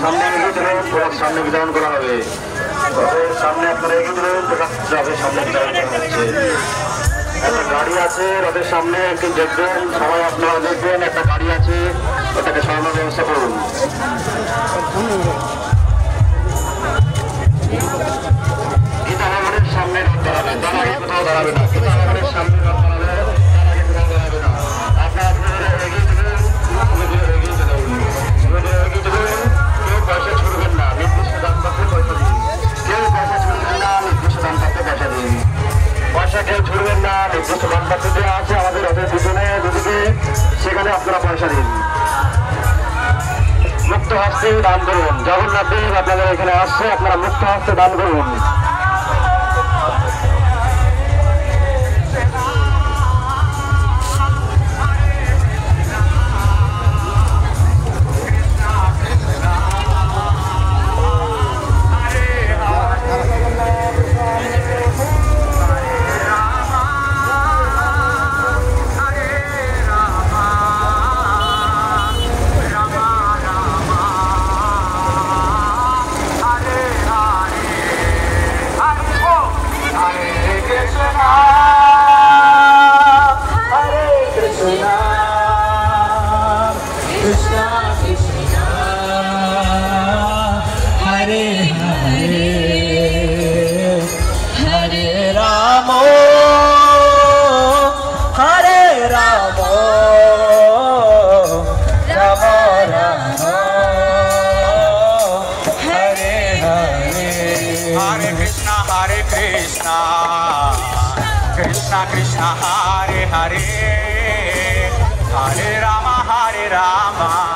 সামনে এগিয়ে চলুন, প্রসাদ সামনে বিতরণ করা হবে। রথের সামনে আপনারা এগিয়ে চলুন, প্রসাদ সামনে বিতরণ করা হচ্ছে। একটা গাড়ি আছে রথের সামনে, একটু দেখবেন, সবাই আপনারা দেখবেন, একটা গাড়ি আছে, ওটাকে সরানোর ব্যবস্থা করুন। গীতা ভবনের সামনে রথ দাঁড়াবে, তার আগে কোথাও দাঁড়াবে না। গীতা ভবনের সামনে রথ দাঁড়াবে, তার আগে কোথাও দাঁড়াবে না। আপনারা এগিয়ে চলুন, এগিয়ে চলুন, এগিয়ে চলুন। কেউ পয়সা ছুড়বেন না, নির্দিষ্ট দাম পাত্রে পয়সা দিন। কেউ পয়সা ছুড়বেন না, নির্দিষ্ট দাম পাত্রে পয়সা দিন। পয়সা কেউ ছুড়বেন না, নির্দিষ্ট দাম পাত্র দেওয়া আছে আমাদের রথের পিছনে দুদিকে, সেখানে আপনারা পয়সা দিন। মুক্ত হস্তে দান করুন। জগন্নাথ দেব আপনাদের এখানে আসছে, আপনারা মুক্ত হস্তে দান করুন। Krishna Krishna Hare Hare Hare Rama Hare Rama